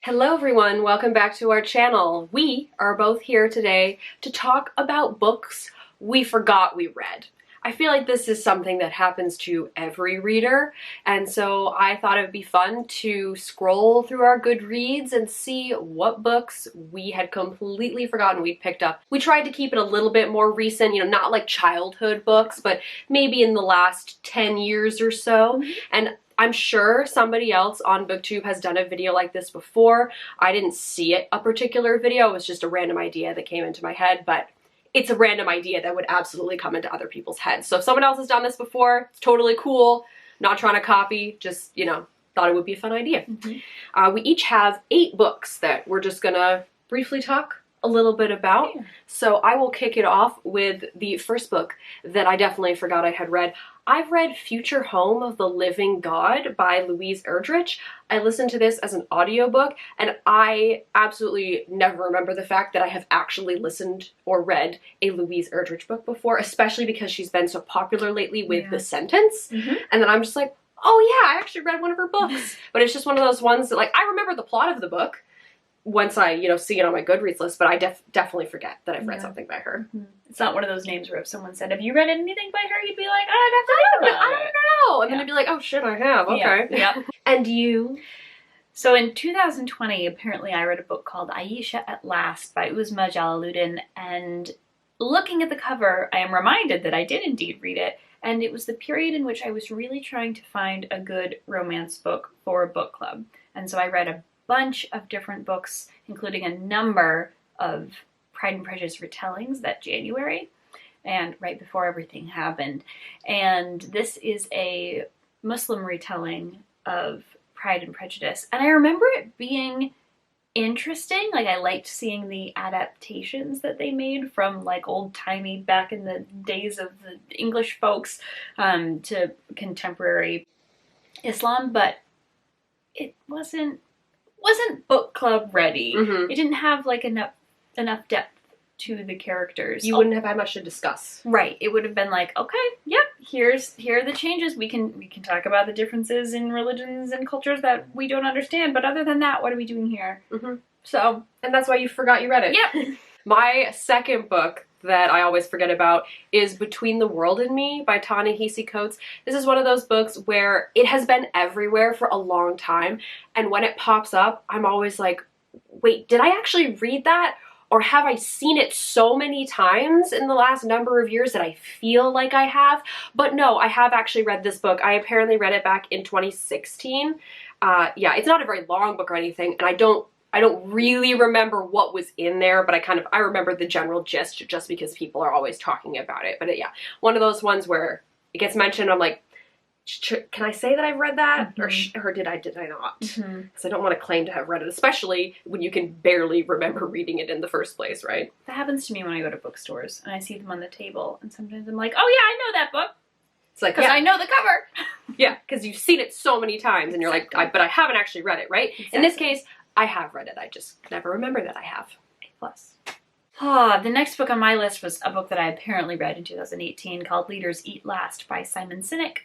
Hello everyone, welcome back to our channel. We are both here today to talk about books we forgot we read. I feel like this is something that happens to every reader, and so I thought it would be fun to scroll through our Goodreads and see what books we had completely forgotten we'd picked up. We tried to keep it a little bit more recent, not like childhood books, but maybe in the last 10 years or so. And I'm sure somebody else on BookTube has done a video like this before. I didn't see a particular video. It was just a random idea that came into my head, but it's a random idea that would absolutely come into other people's heads. So if someone else has done this before, it's totally cool. Not trying to copy, just, thought it would be a fun idea. We each have 8 books that we're just gonna briefly talk a little bit about. So I will kick it off with the first book that I definitely forgot I had read. I've read Future Home of the Living God by Louise Erdrich. I listened to this as an audiobook, and I absolutely never remember the fact that I have actually listened or read a Louise Erdrich book before, especially because she's been so popular lately with The Sentence. And then I'm just like, oh yeah, I actually read one of her books. But it's just one of those ones that, like, I remember the plot of the book once I, see it on my Goodreads list, but I definitely forget that I've read something by her. It's not one of those names where if someone said, have you read anything by her? You'd be like, oh, I don't know. And then I'd be like, oh shit, I have. Okay. Yeah. And you? So in 2020, apparently I read a book called Aisha at Last by Uzma Jalaluddin, and looking at the cover, I am reminded that I did indeed read it, and it was the period in which I was really trying to find a good romance book for a book club. And so I read a bunch of different books, including a number of Pride and Prejudice retellings that January, and right before everything happened. And this is a Muslim retelling of Pride and Prejudice. And I remember it being interesting. Like, I liked seeing the adaptations that they made from, like, old-timey back in the days of the English folks to contemporary Islam, but it wasn't book club ready. It didn't have like enough depth to the characters. You wouldn't have had much to discuss. Right. It would have been like, okay, yep, here are the changes. We can talk about the differences in religions and cultures that we don't understand, but other than that, what are we doing here? So, and that's why you forgot you read it. Yep. My second book that I always forget about is Between the World and Me by Ta-Nehisi Coates. This is one of those books where it has been everywhere for a long time, and when it pops up, I'm always like, wait, did I actually read that? Or have I seen it so many times in the last number of years that I feel like I have? But no, I have actually read this book. I apparently read it back in 2016. Yeah, it's not a very long book or anything, and I don't really remember what was in there, but I remember the general gist just because people are always talking about it. But yeah, one of those ones where it gets mentioned, I'm like, can I say that I've read that? Or did I not? Because I don't want to claim to have read it, especially when you can barely remember reading it in the first place, right? That happens to me when I go to bookstores and I see them on the table, and sometimes I'm like, oh yeah, I know that book. It's like, because I know the cover. Yeah, because you've seen it so many times, and you're like, but I haven't actually read it, right? Exactly. In this case, I have read it. I just never remember that I have. A+. The next book on my list was a book that I apparently read in 2018 called Leaders Eat Last by Simon Sinek,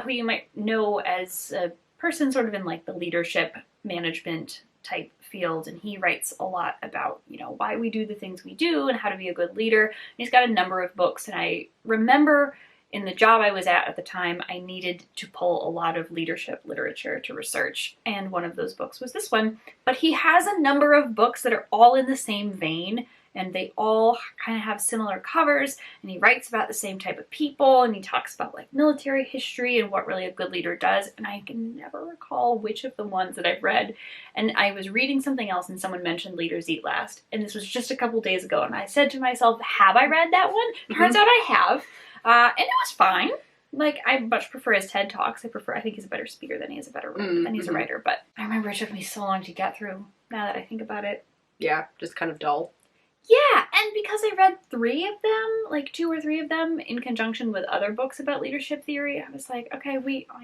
who you might know as a person sort of in like the leadership management type field, and he writes a lot about, why we do the things we do and how to be a good leader. And he's got a number of books, and I remember in the job I was at the time, I needed to pull a lot of leadership literature to research, and one of those books was this one. But he has a number of books that are all in the same vein, and they all kind of have similar covers, and he writes about the same type of people, and he talks about like military history and what really a good leader does, and I can never recall which of the ones that I've read. And I was reading something else and someone mentioned Leaders Eat Last, and this was just a couple days ago, and I said to myself, have I read that one? Turns out I have. And it was fine. Like, I much prefer his TED Talks. I think he's a better speaker than he is than he's a writer. But I remember it took me so long to get through, now that I think about it. Yeah, just kind of dull. Yeah, and because I read 3 of them, like 2 or 3 of them, in conjunction with other books about leadership theory, I was like, okay,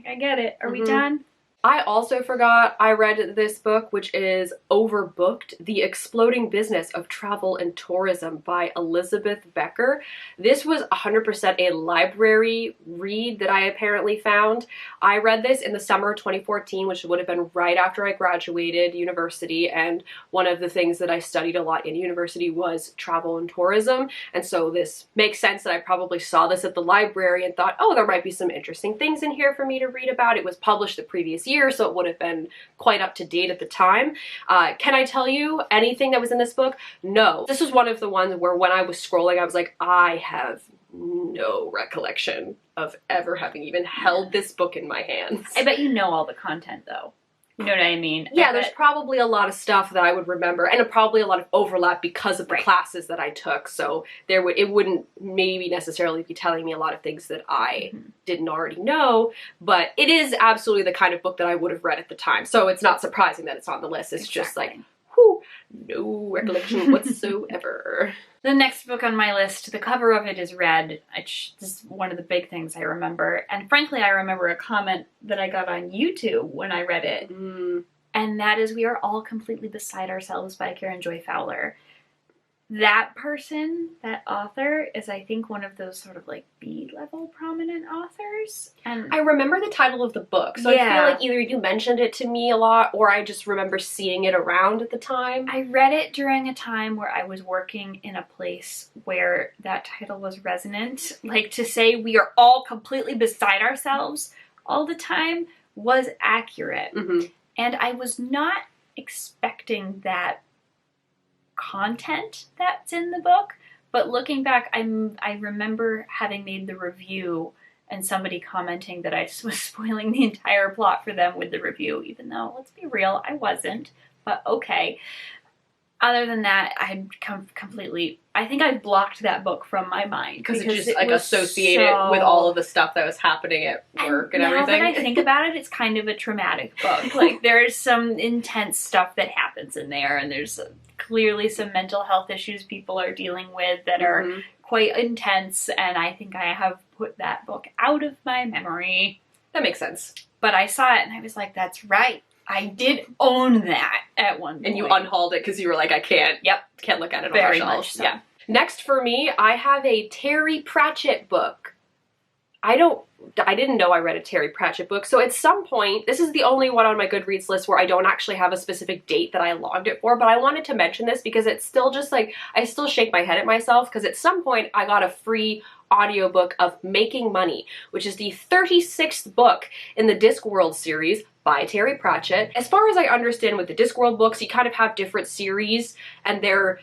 I get it. Are we done? I also forgot I read this book, which is Overbooked, The Exploding Business of Travel and Tourism by Elizabeth Becker. This was 100% a library read that I apparently found. I read this in the summer of 2014, which would have been right after I graduated university, and one of the things that I studied a lot in university was travel and tourism, and so this makes sense that I probably saw this at the library and thought, oh, there might be some interesting things in here for me to read about. It was published the previous year, so it would have been quite up to date at the time. Can I tell you anything that was in this book? No. This was one of the ones where when I was scrolling, I was like, I have no recollection of ever having even held this book in my hands. I bet you know all the content, though. You know what I mean? Yeah, there's probably a lot of stuff that I would remember, and probably a lot of overlap because of the classes that I took, so it wouldn't maybe necessarily be telling me a lot of things that I didn't already know, but it is absolutely the kind of book that I would have read at the time, so it's not surprising that it's on the list. It's just like, whew, no recollection whatsoever. The next book on my list, the cover of it is red. This is one of the big things I remember. And frankly, I remember a comment that I got on YouTube when I read it. And that is We Are All Completely Beside Ourselves by Karen Joy Fowler. That person, that author, is I think one of those sort of like B-level prominent authors. And I remember the title of the book, so I feel like either you mentioned it to me a lot or I just remember seeing it around at the time. I read it during a time where I was working in a place where that title was resonant. Like, to say we are all completely beside ourselves all the time was accurate. And I was not expecting that content that's in the book, but looking back, I remember having made the review and somebody commenting that I just was spoiling the entire plot for them with the review, even though, let's be real, I wasn't, but okay. Other than that, I had completely, I think I blocked that book from my mind. Because it just like associated with all of the stuff that was happening at work and everything. Now that I think about it, it's kind of a traumatic book. Like, there's some intense stuff that happens in there, and there's clearly some mental health issues people are dealing with that are quite intense, and I think I have put that book out of my memory. That makes sense. But I saw it and I was like, that's right. I did own that at one point. And you unhauled it because you were like, I can't look at it on my shelf. So. Yeah. Next for me, I have a Terry Pratchett book. I didn't know I read a Terry Pratchett book, so at some point, this is the only one on my Goodreads list where I don't actually have a specific date that I logged it for, but I wanted to mention this because it's still just like, I still shake my head at myself because at some point I got a free audiobook of Making Money, which is the 36th book in the Discworld series by Terry Pratchett. As far as I understand with the Discworld books, you kind of have different series and they're,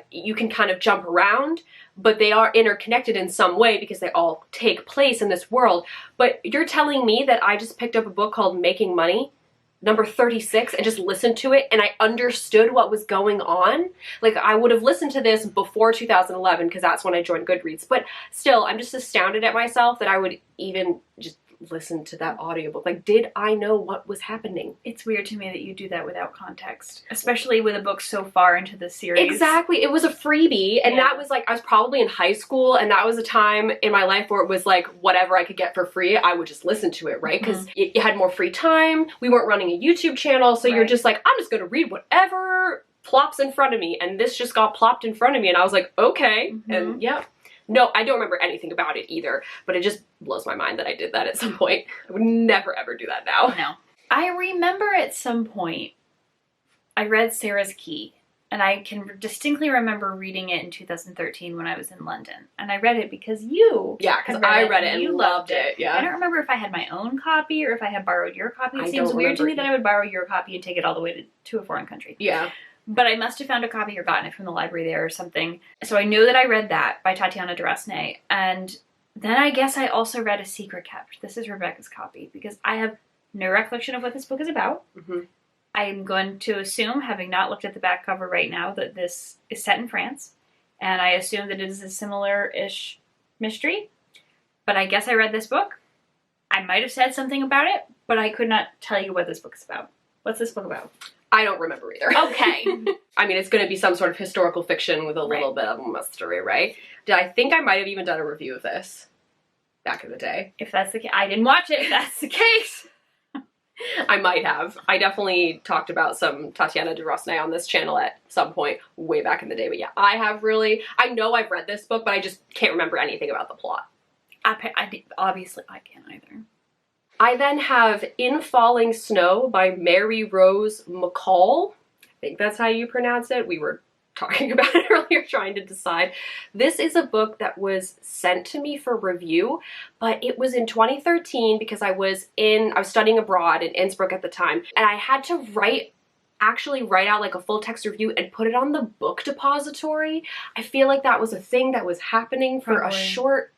you can kind of jump around, but they are interconnected in some way because they all take place in this world. But you're telling me that I just picked up a book called Making Money, number 36, and just listened to it and I understood what was going on? Like, I would have listened to this before 2011 because that's when I joined Goodreads, but still, I'm just astounded at myself that I would even just listen to that audiobook. Like, did I know what was happening? It's weird to me that you do that without context, especially with a book so far into the series. Exactly. It was a freebie, and that was like, I was probably in high school, and that was a time in my life where it was like, whatever I could get for free, I would just listen to it, right? Because you had more free time, we weren't running a YouTube channel, so you're just like, I'm just gonna read whatever plops in front of me, and this just got plopped in front of me, and I was like, okay, and no, I don't remember anything about it either, but it just blows my mind that I did that at some point. I would never ever do that now. No. I remember at some point, I read Sarah's Key, and I can distinctly remember reading it in 2013 when I was in London. And I read it because you because I read it and you loved it. Yeah. I don't remember if I had my own copy or if I had borrowed your copy. It seems weird to me that I would borrow your copy and take it all the way to a foreign country. Yeah. But I must have found a copy or gotten it from the library there or something. So I know that I read that by Tatiana Durasnay. And then I guess I also read A Secret Kept. This is Rebecca's copy because I have no recollection of what this book is about. I'm going to assume, having not looked at the back cover right now, that this is set in France. And I assume that it is a similar-ish mystery. But I guess I read this book. I might have said something about it, but I could not tell you what this book is about. What's this book about? I don't remember either. Okay. I mean, it's going to be some sort of historical fiction with a little bit of mystery, right? I think I might have even done a review of this back in the day. If that's the case, I didn't watch it. If that's the case. I might have. I definitely talked about some Tatiana de Rosnay on this channel at some point way back in the day. But yeah, I know I've read this book, but I just can't remember anything about the plot. Obviously, I can't either. I then have In Falling Snow by Mary Rose McCall. I think that's how you pronounce it. We were talking about it earlier, trying to decide. This is a book that was sent to me for review, but it was in 2013 because I was studying abroad in Innsbruck at the time, and I had to actually write out like a full text review and put it on the book depository. I feel like that was a thing that was happening for a short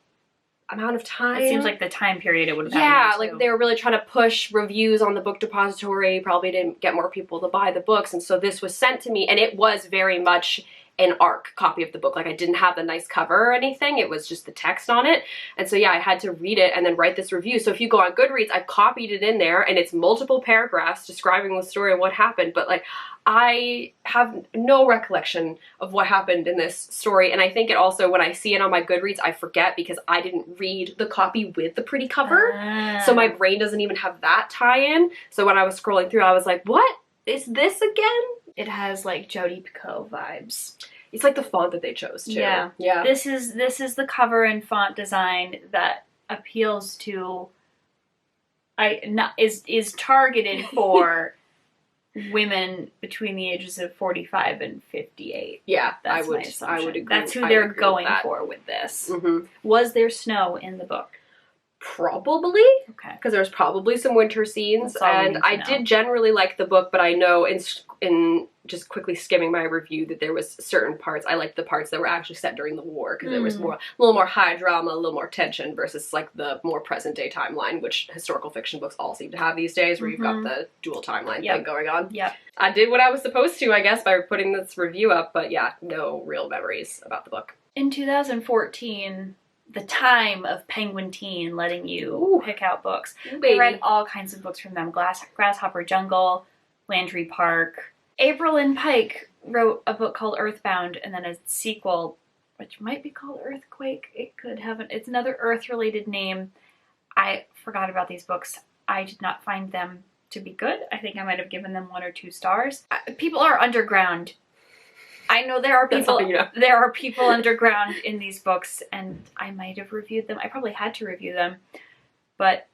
amount of time. It seems like the time period it would have happened. Yeah, like they were really trying to push reviews on the book depository, probably to get more people to buy the books, and so this was sent to me, and it was very much an ARC copy of the book. Like I didn't have the nice cover or anything, it was just the text on it. And so yeah, I had to read it and then write this review. So if you go on Goodreads, I've copied it in there, and it's multiple paragraphs describing the story and what happened, but like I have no recollection of what happened in this story, and I think it also, when I see it on my Goodreads, I forget because I didn't read the copy with the pretty cover, so my brain doesn't even have that tie-in. So when I was scrolling through, I was like, what is this again? It has like Jodi Picoult vibes. It's like the font that they chose too. Yeah. Yeah. This is the cover and font design that appeals to is targeted for women between the ages of 45 and 58. Yeah, That's I would agree. That's who they're going for with this. Mm-hmm. Was there snow in the book? Probably. Okay. Because there's probably some winter scenes, That's all we and need to I know. did generally like the book, but I know in just quickly skimming my review that there was certain parts, I liked the parts that were actually set during the war, because there was a little more high drama, a little more tension, versus like the more present day timeline, which historical fiction books all seem to have these days, where you've got the dual timeline thing going on. Yep. I did what I was supposed to, I guess, by putting this review up, but yeah, no real memories about the book. In 2014, the time of Penguin Teen letting you pick out books. I read all kinds of books from them. Grasshopper Jungle, Landry Park. April Lynn Pike wrote a book called Earthbound, and then a sequel, which might be called Earthquake. It could have it's another Earth-related name. I forgot about these books. I did not find them to be good. I think I might have given them 1 or 2 stars. People are underground. I know there are people. There are people underground in these books, and I might have reviewed them. I probably had to review them, but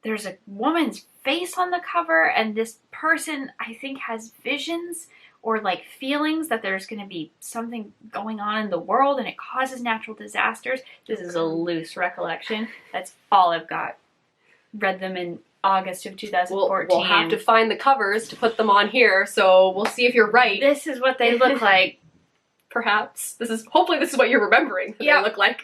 there's a woman's face on the cover, and this person, I think, has visions or like feelings that there's going to be something going on in the world, and it causes natural disasters. This is a loose recollection. That's all I've got. Read them in August of 2014. We'll have to find the covers to put them on here, so we'll see if you're right. This is what they look like. Perhaps. Hopefully this is what you're remembering they look like.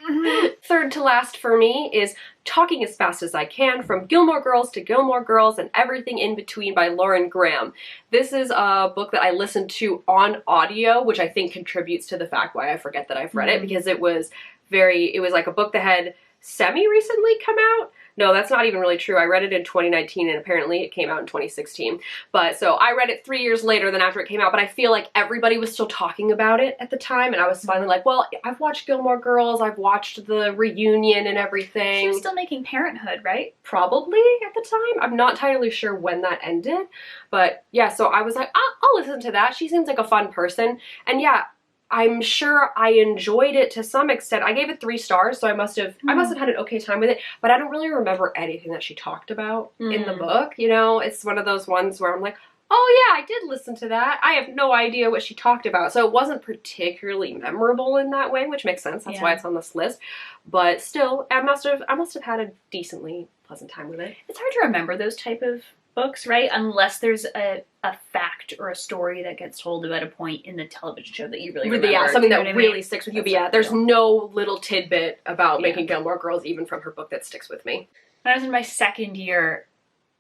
Third to last for me is Talking as Fast as I Can, From Gilmore Girls to Gilmore Girls and Everything in Between by Lauren Graham. This is a book that I listened to on audio, which I think contributes to the fact why I forget that I've read it, because it was like a book that had semi-recently come out. No, that's not even really true. I read it in 2019, and apparently it came out in 2016. But so I read it 3 years later than after it came out, but I feel like everybody was still talking about it at the time, and I was finally like, well, I've watched Gilmore Girls, I've watched the reunion and everything. She was still making Parenthood, right? Probably at the time. I'm not entirely sure when that ended, but yeah, so I was like, I'll listen to that. She seems like a fun person, and yeah, I'm sure I enjoyed it to some extent. I gave it 3 stars, so I must have had an okay time with it, but I don't really remember anything that she talked about in the book. You know, it's one of those ones where I'm like, oh yeah, I did listen to that. I have no idea what she talked about. So it wasn't particularly memorable in that way, which makes sense. That's why it's on this list. But still, I must have had a decently pleasant time with it. It's hard to remember those type of books, right? Unless there's a fact or a story that gets told about a point in the television show that you really remember. Yeah, something that really sticks with you. But yeah, there's no little tidbit about making Gilmore Girls, even from her book, that sticks with me. When I was in my second year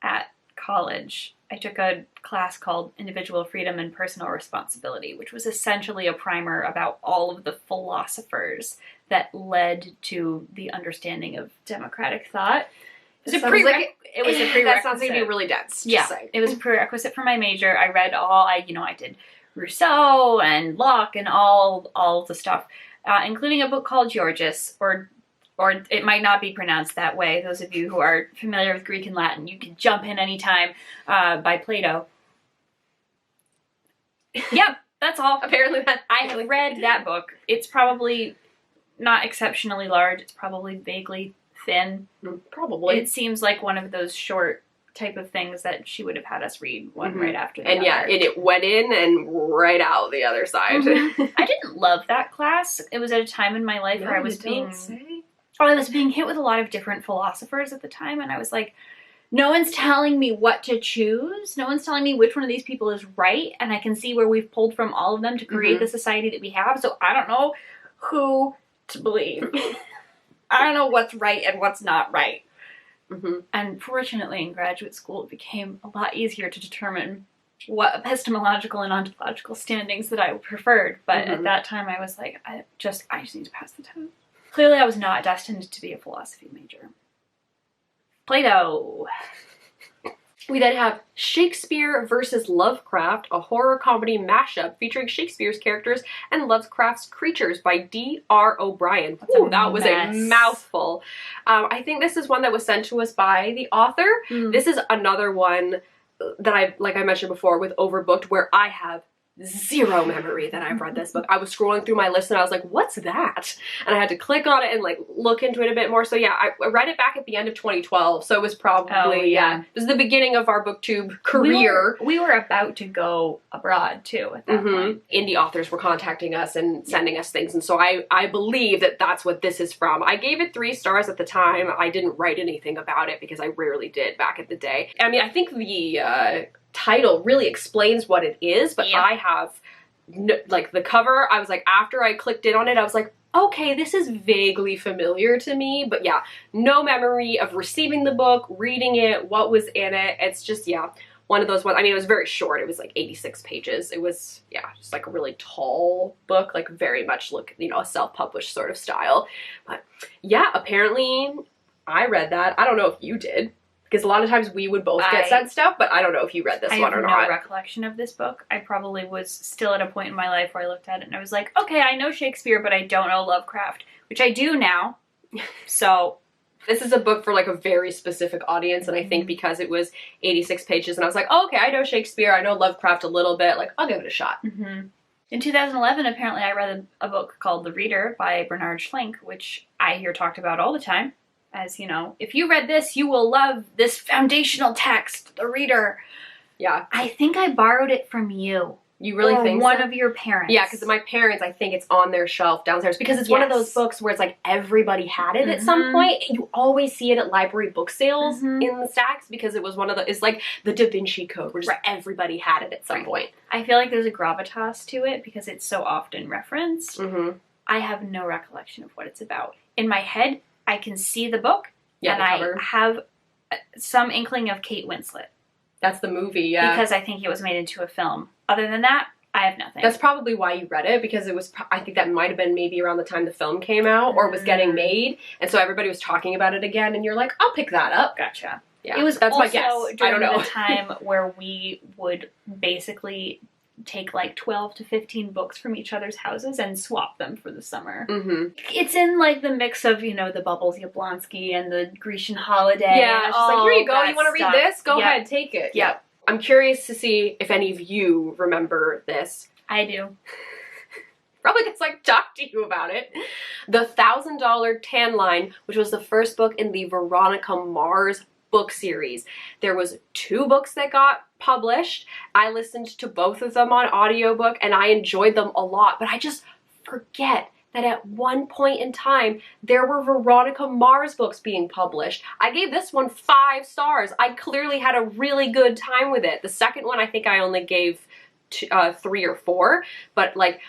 at college, I took a class called Individual Freedom and Personal Responsibility, which was essentially a primer about all of the philosophers that led to the understanding of democratic thought. It was a prerequisite. That sounds like it'd be really dense. It was a prerequisite for my major. I read I did Rousseau and Locke and all the stuff, including a book called Georges, or or it might not be pronounced that way. Those of you who are familiar with Greek and Latin, you can jump in anytime, by Plato. Yep, that's all. Apparently that I have read that book. It's probably not exceptionally large. It's probably vaguely thin. Probably. It seems like one of those short type of things that she would have had us read one right after the other. And yeah, it went in and right out the other side. I didn't love that class. It was at a time in my life where I was being hit with a lot of different philosophers at the time, and I was like, no one's telling me what to choose. No one's telling me which one of these people is right, and I can see where we've pulled from all of them to create the society that we have, so I don't know who to believe. I don't know what's right and what's not right. And fortunately, in graduate school, it became a lot easier to determine what epistemological and ontological standings that I preferred. But at that time, I was like, I just need to pass the test. Clearly, I was not destined to be a philosophy major. Plato. We then have Shakespeare versus Lovecraft, a horror comedy mashup featuring Shakespeare's characters and Lovecraft's creatures by D.R. O'Brien. Ooh, that was a mouthful. I think this is one that was sent to us by the author. This is another one that like I mentioned before, with Overbooked, where I have zero memory that I've read this book. I was scrolling through my list and I was like, what's that? And I had to click on it and like look into it a bit more. So yeah, I read it back at the end of 2012. So it was probably, it was the beginning of our booktube career. We were about to go abroad too at that point. Indie authors were contacting us and sending us things. And so I believe that that's what this is from. I gave it 3 stars at the time. I didn't write anything about it because I rarely did back in the day. I mean, I think the title really explains what it is, but I have like the cover, I was like, after I clicked in on it, I was like, okay, this is vaguely familiar to me, but yeah, no memory of receiving the book, reading it, what was in it. It's just, one of those ones. I mean, it was very short. It was like 86 pages. It was, just like a really tall book, like very much a self-published sort of style. But yeah, apparently I read that. I don't know if you did. Because a lot of times we would both get sent stuff, but I don't know if you read this one or not. I have no recollection of this book. I probably was still at a point in my life where I looked at it and I was like, okay, I know Shakespeare, but I don't know Lovecraft, which I do now. So this is a book for like a very specific audience, and I think because it was 86 pages and I was like, oh, okay, I know Shakespeare, I know Lovecraft a little bit, like, I'll give it a shot. In 2011, apparently I read a book called The Reader by Bernard Schlink, which I hear talked about all the time. As, if you read this, you will love this foundational text, The Reader. Yeah. I think I borrowed it from you. You really think one of your parents. Yeah, because my parents, I think it's on their shelf downstairs. Because it's one of those books where it's like everybody had it at some point. You always see it at library book sales in the stacks because it was one of the, it's like the Da Vinci Code where just everybody had it at some point. I feel like there's a gravitas to it because it's so often referenced. I have no recollection of what it's about. In my head, I can see the book, and I have some inkling of Kate Winslet. That's the movie, yeah. Because I think it was made into a film. Other than that, I have nothing. That's probably why you read it, because it was, I think that might have been maybe around the time the film came out, or was getting made, and so everybody was talking about it again, and you're like, I'll pick that up. Gotcha. Yeah, it was that's also my guess. During I don't know. the time where we would basically take like 12 to 15 books from each other's houses and swap them for the summer. It's in like the mix of, the Bubbles Yablonsky and the Grecian Holiday. Yeah, it's just like, here you go, you want to read this? Go ahead, take it. Yeah. I'm curious to see if any of you remember this. I do. Probably because I talked to you about it. The $1,000 Tan Line, which was the first book in the Veronica Mars book series. There was 2 books that got published. I listened to both of them on audiobook and I enjoyed them a lot, but I just forget that at one point in time there were Veronica Mars books being published. I gave this one 5 stars. I clearly had a really good time with it. The second one I think I only gave 3 or 4, but like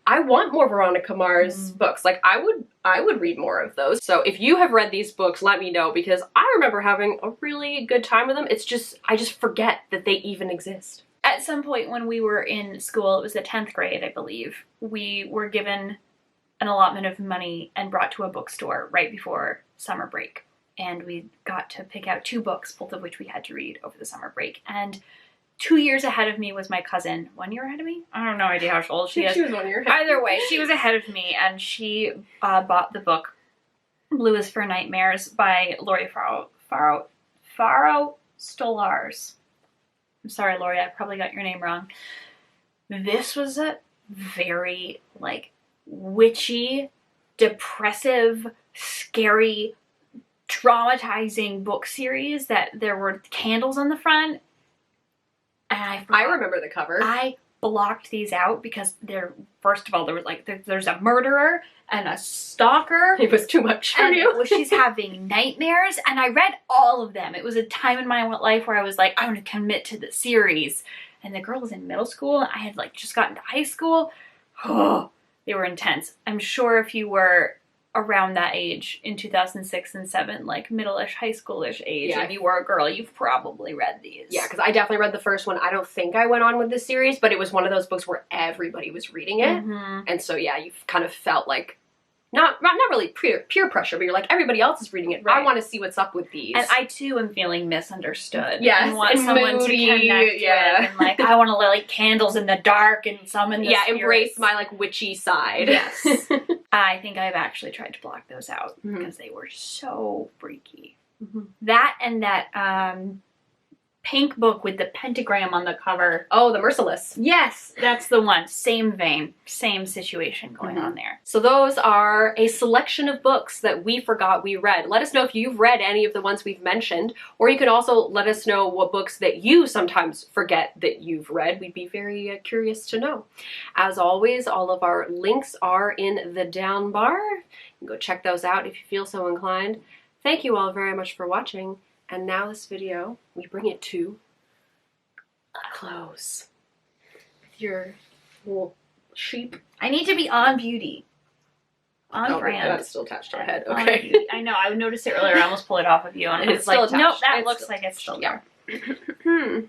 I want more Veronica Mars books. Like I would read more of those. So if you have read these books, let me know, because I remember having a really good time with them. It's just, I just forget that they even exist. At some point when we were in school, it was the 10th grade, I believe, we were given an allotment of money and brought to a bookstore right before summer break. And we got to pick out 2 books, both of which we had to read over the summer break. And 2 years ahead of me was my cousin. 1 year ahead of me? I don't know how old she is. She was 1 year ahead. Either way, she was ahead of me, and she bought the book Blue is for Nightmares by Lori Faro Stolars. I'm sorry, Lori, I probably got your name wrong. This was a very, like, witchy, depressive, scary, traumatizing book series that there were candles on the front. And I remember the cover. I blocked these out because first of all, there was there's a murderer and a stalker. It was too much for And you. she's having nightmares, and I read all of them. It was a time in my life where I was like, I want to commit to the series. And the girl was in middle school. I had just gotten to high school. Oh, they were intense. I'm sure if you were around that age in 2006 and 7, like middle-ish, high schoolish age, and you were a girl, you've probably read these. Yeah, because I definitely read the first one. I don't think I went on with this series, but it was one of those books where everybody was reading it. Mm-hmm. And so, yeah, you kind of felt like, not really peer pressure, but you're like, everybody else is reading it. Right. I want to see what's up with these. And I, too, am feeling misunderstood. Yes, and want someone moody, to connect with. And, like, I want to light candles in the dark and summon the spirits. Embrace my, like, witchy side. Yes. I think I've actually tried to block those out because they were so freaky. Mm-hmm. That and that pink book with the pentagram on the cover. Oh, The Merciless. Yes, that's the one. Same vein, same situation going on there. So those are a selection of books that we forgot we read. Let us know if you've read any of the ones we've mentioned, or you can also let us know what books that you sometimes forget that you've read. We'd be very curious to know. As always, all of our links are in the down bar. You can go check those out if you feel so inclined. Thank you all very much for watching. And now this video, we bring it to a close. With your little sheep. I need to be on beauty. On brand. That's still attached to our head. Okay. I know. I noticed it earlier. I almost pulled it off of you. And it's it's still like, attached. nope, that It's looks still like it's still attached. there. Yeah.